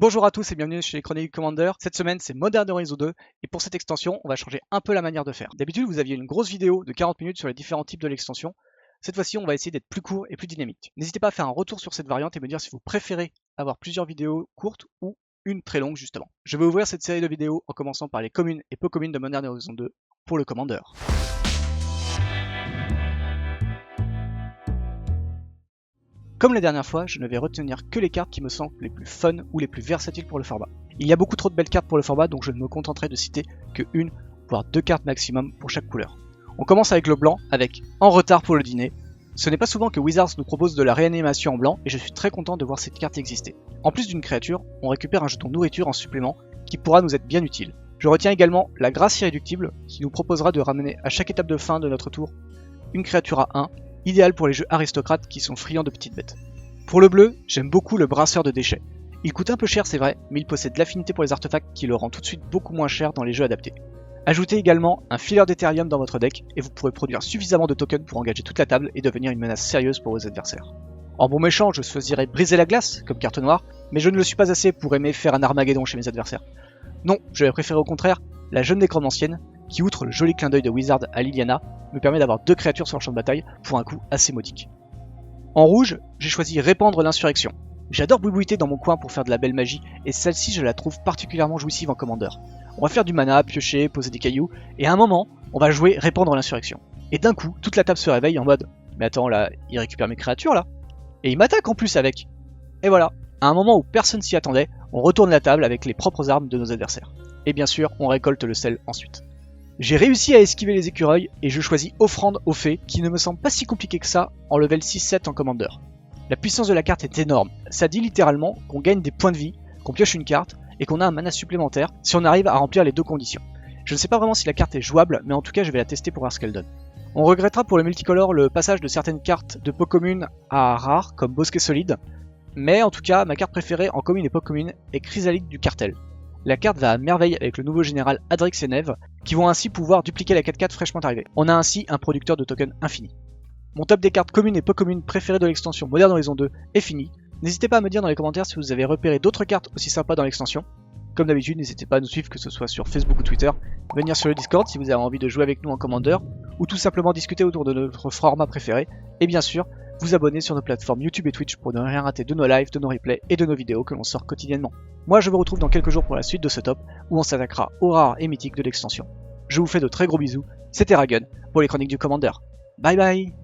Bonjour à tous et bienvenue chez les Chroniques du Commander. Cette semaine c'est Modern Horizon 2 et pour cette extension on va changer un peu la manière de faire. D'habitude vous aviez une grosse vidéo de 40 minutes sur les différents types de l'extension. Cette fois-ci on va essayer d'être plus court et plus dynamique. N'hésitez pas à faire un retour sur cette variante et me dire si vous préférez avoir plusieurs vidéos courtes ou une très longue justement. Je vais ouvrir cette série de vidéos en commençant par les communes et peu communes de Modern Horizon 2 pour le Commander. Comme la dernière fois, je ne vais retenir que les cartes qui me semblent les plus fun ou les plus versatiles pour le format. Il y a beaucoup trop de belles cartes pour le format, donc je ne me contenterai de citer que une, voire deux cartes maximum pour chaque couleur. On commence avec le blanc, avec En retard pour le dîner. Ce n'est pas souvent que Wizards nous propose de la réanimation en blanc, et je suis très content de voir cette carte exister. En plus d'une créature, on récupère un jeton nourriture en supplément, qui pourra nous être bien utile. Je retiens également la Grâce irréductible, qui nous proposera de ramener à chaque étape de fin de notre tour une créature à 1, idéal pour les jeux aristocrates qui sont friands de petites bêtes. Pour le bleu, j'aime beaucoup le brasseur de déchets. Il coûte un peu cher c'est vrai, mais il possède l'affinité pour les artefacts qui le rend tout de suite beaucoup moins cher dans les jeux adaptés. Ajoutez également un fileur d'Ethereum dans votre deck et vous pourrez produire suffisamment de tokens pour engager toute la table et devenir une menace sérieuse pour vos adversaires. En bon méchant, je choisirais Briser la glace comme carte noire, mais je ne le suis pas assez pour aimer faire un Armageddon chez mes adversaires. Non, je vais préférer au contraire la jeune nécromancienne, qui outre le joli clin d'œil de Wizard à Liliana, me permet d'avoir deux créatures sur le champ de bataille pour un coût assez modique. En rouge, j'ai choisi Répandre l'insurrection. J'adore boubouiter dans mon coin pour faire de la belle magie, et celle-ci je la trouve particulièrement jouissive en Commander. On va faire du mana, piocher, poser des cailloux, et à un moment, on va jouer Répandre l'insurrection. Et d'un coup, toute la table se réveille en mode « Mais attends là, il récupère mes créatures là ?» Et il m'attaque en plus avec. Et voilà, à un moment où personne s'y attendait, on retourne la table avec les propres armes de nos adversaires. Et bien sûr, on récolte le sel ensuite. J'ai réussi à esquiver les écureuils et je choisis Offrande aux fées qui ne me semble pas si compliqué que ça en level 6-7 en Commander. La puissance de la carte est énorme, ça dit littéralement qu'on gagne des points de vie, qu'on pioche une carte et qu'on a un mana supplémentaire si on arrive à remplir les deux conditions. Je ne sais pas vraiment si la carte est jouable mais en tout cas je vais la tester pour voir ce qu'elle donne. On regrettera pour le multicolore le passage de certaines cartes de peu communes à rares comme Bosquet solide, mais en tout cas ma carte préférée en commune et peu commune est Chrysalide du cartel. La carte va à merveille avec le nouveau général Adrix et Neve, qui vont ainsi pouvoir dupliquer la 4/4 fraîchement arrivée. On a ainsi un producteur de tokens infini. Mon top des cartes communes et peu communes préférées de l'extension Modern Horizon 2 est fini. N'hésitez pas à me dire dans les commentaires si vous avez repéré d'autres cartes aussi sympas dans l'extension. Comme d'habitude, n'hésitez pas à nous suivre que ce soit sur Facebook ou Twitter, venir sur le Discord si vous avez envie de jouer avec nous en Commander, ou tout simplement discuter autour de notre format préféré, et bien sûr, vous abonner sur nos plateformes YouTube et Twitch pour ne rien rater de nos lives, de nos replays et de nos vidéos que l'on sort quotidiennement. Moi je vous retrouve dans quelques jours pour la suite de ce top où on s'attaquera aux rares et mythiques de l'extension. Je vous fais de très gros bisous, c'était Ragun pour les Chroniques du Commander. Bye bye.